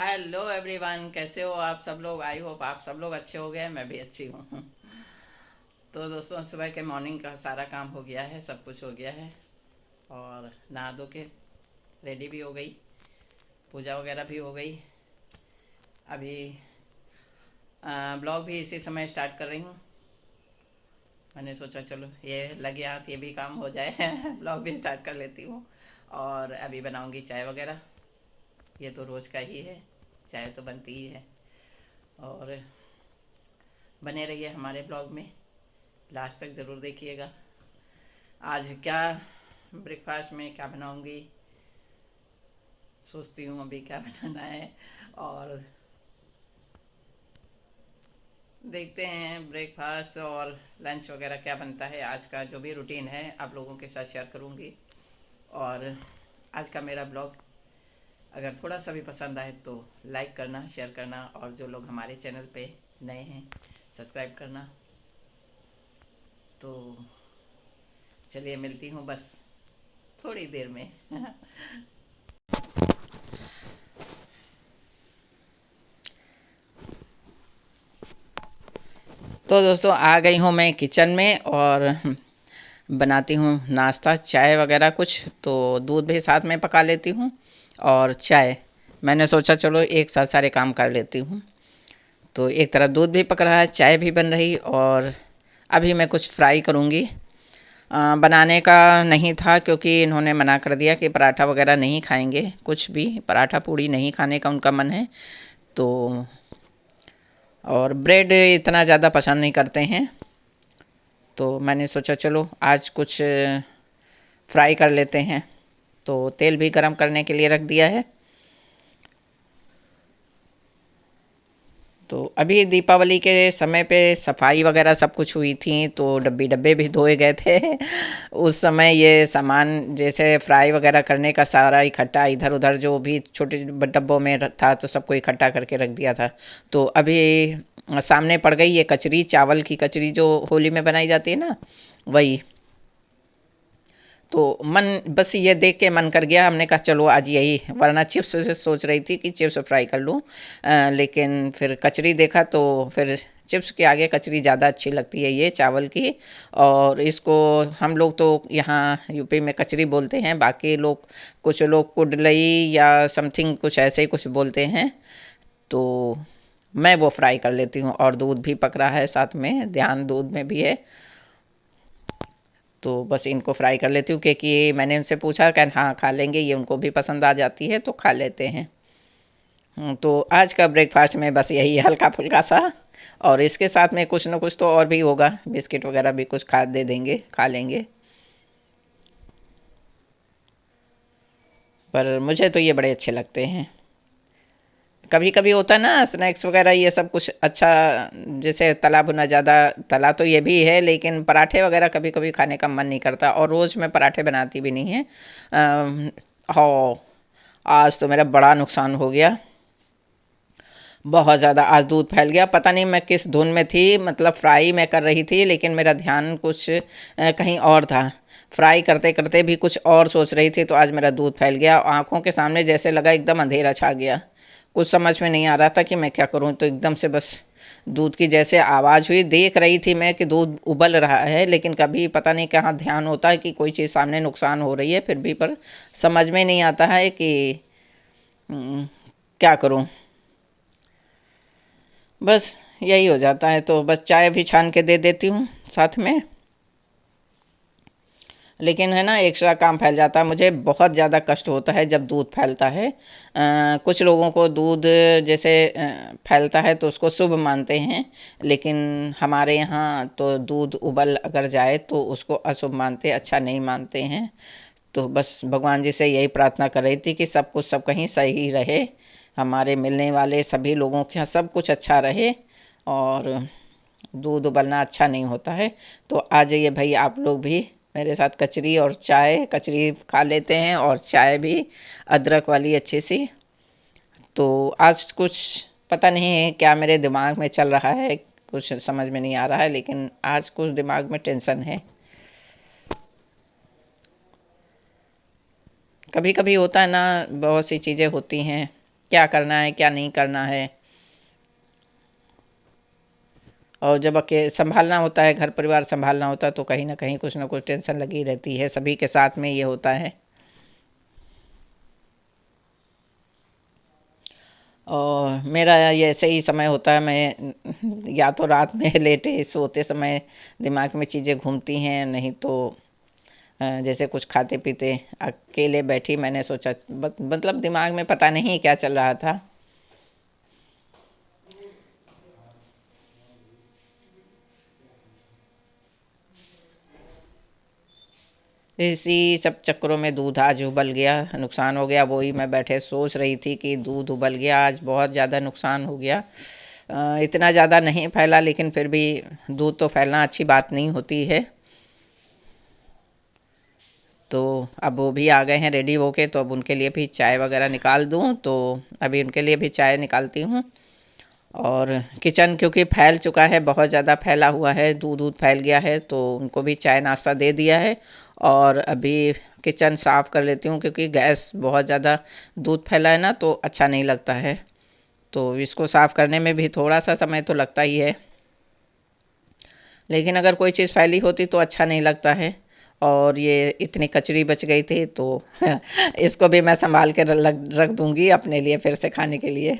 Hello everyone, कैसे हो आप सब लोग। आई होप आप सब लोग अच्छे हो गए, मैं भी अच्छी हूँ। तो दोस्तों, सुबह के मॉर्निंग का सारा काम हो गया है, सब कुछ हो गया है। और नहा धो के रेडी भी हो गई, पूजा वगैरह भी हो गई। अभी ब्लॉग भी इसी समय स्टार्ट कर रही हूँ। मैंने सोचा चलो ये लगे हाथ ये भी काम हो जाए। ब्लॉग भी स्टार्ट कर लेती हूँ। और अभी बनाऊँगी चाय वगैरह। ये तो रोज़ का ही है, चाय तो बनती ही है। और बने रहिए हमारे ब्लॉग में, लास्ट तक ज़रूर देखिएगा। आज क्या ब्रेकफास्ट में क्या बनाऊंगी, सोचती हूँ अभी क्या बनाना है। और देखते हैं ब्रेकफास्ट और लंच वगैरह क्या बनता है। आज का जो भी रूटीन है आप लोगों के साथ शेयर करूँगी। और आज का मेरा ब्लॉग अगर थोड़ा सा भी पसंद आए तो लाइक करना, शेयर करना, और जो लोग हमारे चैनल पे नए हैं सब्सक्राइब करना। तो चलिए मिलती हूँ बस थोड़ी देर में। तो दोस्तों, आ गई हूँ मैं किचन में और बनाती हूँ नाश्ता, चाय वगैरह कुछ। तो दूध भी साथ में पका लेती हूँ और चाय। मैंने सोचा चलो एक साथ सारे काम कर लेती हूँ। तो एक तरफ दूध भी पक रहा है, चाय भी बन रही। और अभी मैं कुछ फ्राई करूँगी। बनाने का नहीं था क्योंकि इन्होंने मना कर दिया कि पराठा वगैरह नहीं खाएंगे, कुछ भी पराठा पूड़ी नहीं खाने का उनका मन है। तो और ब्रेड इतना ज़्यादा पसंद नहीं करते हैं। तो मैंने सोचा चलो आज कुछ फ्राई कर लेते हैं। तो तेल भी गरम करने के लिए रख दिया है। तो अभी दीपावली के समय पे सफाई वगैरह सब कुछ हुई थी, तो डब्बे भी धोए गए थे। उस समय ये सामान जैसे फ्राई वगैरह करने का सारा इकट्ठा इधर उधर जो भी छोटे डब्बों में था तो सबको इकट्ठा करके रख दिया था। तो अभी सामने पड़ गई ये कचरी, चावल की कचरी जो होली में बनाई जाती है ना, वही। तो मन बस ये देख के मन कर गया, हमने कहा चलो आज यही, वरना चिप्स से सोच रही थी कि चिप्स फ्राई कर लूँ। लेकिन फिर कचरी देखा तो फिर चिप्स के आगे कचरी ज़्यादा अच्छी लगती है ये चावल की। और इसको हम लोग तो यहाँ यूपी में कचरी बोलते हैं, बाकी लोग कुछ लोग कुडलई या समथिंग कुछ ऐसे ही कुछ बोलते हैं। तो मैं वो फ्राई कर लेती हूँ और दूध भी पक रहा है साथ में, ध्यान दूध में भी है। तो बस इनको फ्राई कर लेती हूँ क्योंकि मैंने उनसे पूछा कि हाँ खा लेंगे, ये उनको भी पसंद आ जाती है तो खा लेते हैं। तो आज का ब्रेकफास्ट में बस यही है, हल्का फुल्का सा। और इसके साथ में कुछ ना कुछ तो और भी होगा, बिस्किट वगैरह भी कुछ खा दे देंगे, खा लेंगे। पर मुझे तो ये बड़े अच्छे लगते हैं। कभी कभी होता है ना स्नैक्स वगैरह ये सब कुछ अच्छा, जैसे तला भुना ज़्यादा, तला तो ये भी है लेकिन पराठे वगैरह कभी कभी खाने का मन नहीं करता, और रोज़ मैं पराठे बनाती भी नहीं है। हाँ, आज तो मेरा बड़ा नुकसान हो गया, बहुत ज़्यादा। आज दूध फैल गया, पता नहीं मैं किस धुन में थी, मतलब फ्राई मैं कर रही थी लेकिन मेरा ध्यान कुछ कहीं और था। फ्राई करते करते भी कुछ और सोच रही थी, तो आज मेरा दूध फैल गया, आंखों के सामने जैसे लगा एकदम अंधेरा छा गया। कुछ समझ में नहीं आ रहा था कि मैं क्या करूं, तो एकदम से बस दूध की जैसे आवाज़ हुई, देख रही थी मैं कि दूध उबल रहा है, लेकिन कभी पता नहीं कहाँ ध्यान होता है कि कोई चीज़ सामने नुकसान हो रही है, फिर भी पर समझ में नहीं आता है कि क्या करूं। बस यही हो जाता है। तो बस चाय भी छान के दे देती हूँ साथ में। लेकिन है ना, एक्स्ट्रा काम फैल जाता है, मुझे बहुत ज़्यादा कष्ट होता है जब दूध फैलता है। कुछ लोगों को दूध जैसे फैलता है तो उसको शुभ मानते हैं, लेकिन हमारे यहाँ तो दूध उबल अगर जाए तो उसको अशुभ मानते, अच्छा नहीं मानते हैं। तो बस भगवान जी से यही प्रार्थना कर रही थी कि सब कुछ सब कहीं सही रहे, हमारे मिलने वाले सभी लोगों के यहाँ सब कुछ अच्छा रहे। और दूध उबलना अच्छा नहीं होता है। तो आ जाइए भाई आप लोग भी मेरे साथ कचरी और चाय, कचरी खा लेते हैं और चाय भी अदरक वाली अच्छी सी। तो आज कुछ पता नहीं है क्या मेरे दिमाग में चल रहा है, कुछ समझ में नहीं आ रहा है, लेकिन आज कुछ दिमाग में टेंशन है। कभी कभी होता है ना, बहुत सी चीज़ें होती हैं क्या करना है क्या नहीं करना है। और जब संभालना होता है, घर परिवार संभालना होता है, तो कहीं ना कहीं कुछ ना कुछ टेंशन लगी रहती है, सभी के साथ में ये होता है। और मेरा ये ऐसे ही समय होता है, मैं या तो रात में लेटे सोते समय दिमाग में चीज़ें घूमती हैं, नहीं तो जैसे कुछ खाते पीते अकेले बैठी मैंने सोचा, मतलब दिमाग में पता नहीं क्या चल रहा था। इसी सब चक्करों में दूध आज उबल गया, नुकसान हो गया। वही मैं बैठे सोच रही थी कि दूध उबल गया, आज बहुत ज़्यादा नुकसान हो गया। इतना ज़्यादा नहीं फैला, लेकिन फिर भी दूध तो फैलना अच्छी बात नहीं होती है। तो अब वो भी आ गए हैं रेडी होके, तो अब उनके लिए भी चाय वगैरह निकाल दूँ, तो अभी उनके लिए भी चाय निकालती हूँ। और किचन क्योंकि फैल चुका है, बहुत ज़्यादा फैला हुआ है, दूध दूध फैल गया है, तो उनको भी चाय नाश्ता दे दिया है। और अभी किचन साफ़ कर लेती हूँ, क्योंकि गैस बहुत ज़्यादा दूध फैला है ना, तो अच्छा नहीं लगता है। तो इसको साफ़ करने में भी थोड़ा सा समय तो लगता ही है, लेकिन अगर कोई चीज़ फैली होती तो अच्छा नहीं लगता है। और ये इतनी कचरी बच गई थी, तो इसको भी मैं संभाल के रख दूँगी अपने लिए, फिर से खाने के लिए।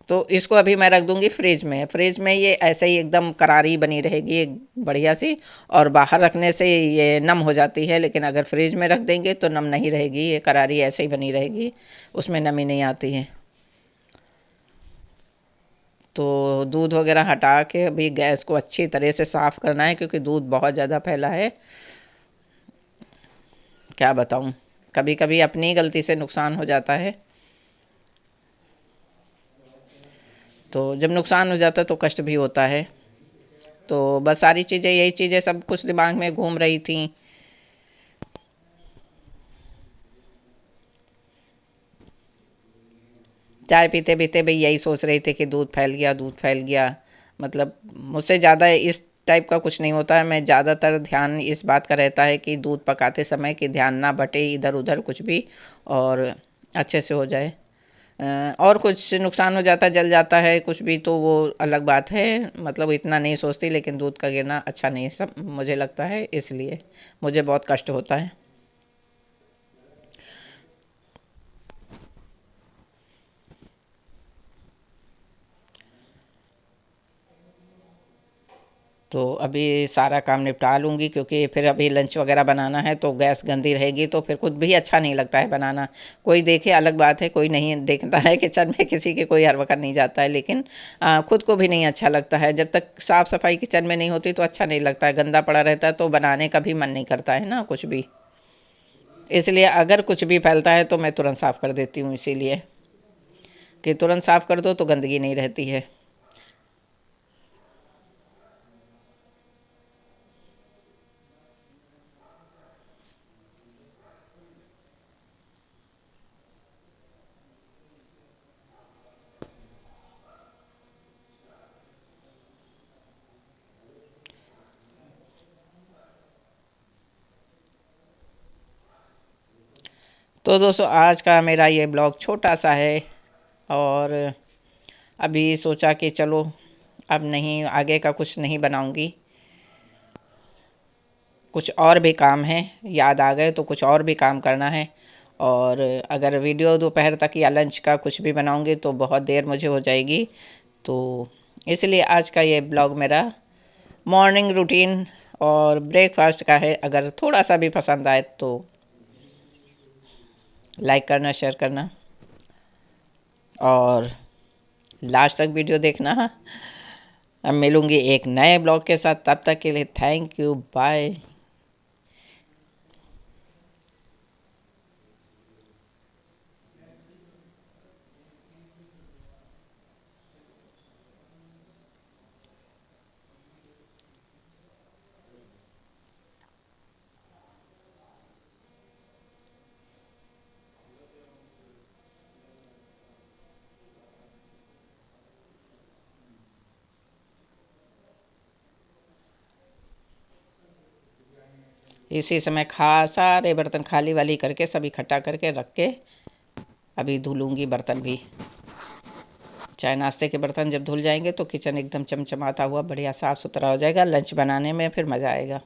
तो इसको अभी मैं रख दूंगी फ्रिज में। फ्रिज में ये ऐसे ही एकदम करारी बनी रहेगी, एक बढ़िया सी। और बाहर रखने से ये नम हो जाती है, लेकिन अगर फ्रिज में रख देंगे तो नम नहीं रहेगी, ये करारी ऐसे ही बनी रहेगी, उसमें नमी नहीं आती है। तो दूध वगैरह हटा के अभी गैस को अच्छी तरह से साफ़ करना है, क्योंकि दूध बहुत ज़्यादा फैला है। क्या बताऊँ, कभी कभी अपनी गलती से नुकसान हो जाता है। तो जब नुकसान हो जाता है तो कष्ट भी होता है। तो बस सारी चीज़ें, यही चीज़ें सब कुछ दिमाग में घूम रही थी। चाय पीते पीते भी यही सोच रही थी कि दूध फैल गया, दूध फैल गया। मतलब मुझसे ज़्यादा इस टाइप का कुछ नहीं होता है, मैं ज़्यादातर ध्यान इस बात का रहता है कि दूध पकाते समय कि ध्यान ना बटे इधर उधर कुछ भी, और अच्छे से हो जाए। और कुछ नुकसान हो जाता है, जल जाता है कुछ भी, तो वो अलग बात है। मतलब इतना नहीं सोचती, लेकिन दूध का गिरना अच्छा नहीं सब मुझे लगता है, इसलिए मुझे बहुत कष्ट होता है। तो अभी सारा काम निपटा लूँगी, क्योंकि फिर अभी लंच वगैरह बनाना है, तो गैस गंदी रहेगी तो फिर खुद भी अच्छा नहीं लगता है बनाना। कोई देखे अलग बात है, कोई नहीं देखता है किचन में, किसी के कोई हर वक्त नहीं जाता है, लेकिन खुद को भी नहीं अच्छा लगता है। जब तक साफ़ सफाई किचन में नहीं होती तो अच्छा नहीं लगता है, गंदा पड़ा रहता है तो बनाने का भी मन नहीं करता है ना कुछ भी। इसलिए अगर कुछ भी फैलता है तो मैं तुरंत साफ़ कर देती हूँ, इसीलिए कि तुरंत साफ़ कर दो तो गंदगी नहीं रहती है। तो दोस्तों, आज का मेरा ये ब्लॉग छोटा सा है। और अभी सोचा कि चलो, अब नहीं, आगे का कुछ नहीं बनाऊंगी, कुछ और भी काम है, याद आ गए तो कुछ और भी काम करना है। और अगर वीडियो दोपहर तक या लंच का कुछ भी बनाऊंगी तो बहुत देर मुझे हो जाएगी। तो इसलिए आज का ये ब्लॉग मेरा मॉर्निंग रूटीन और ब्रेकफास्ट का है। अगर थोड़ा सा भी पसंद आए तो लाइक करना, शेयर करना, और लास्ट तक वीडियो देखना। अब मिलूँगी एक नए ब्लॉग के साथ, तब तक के लिए थैंक यू, बाय। इसी समय खा सारे बर्तन खाली वाली करके सब इकट्ठा करके रख के अभी धुलूँगी बर्तन भी। चाय नाश्ते के बर्तन जब धुल जाएंगे तो किचन एकदम चमचमाता हुआ बढ़िया साफ़ सुथरा हो जाएगा। लंच बनाने में फिर मज़ा आएगा।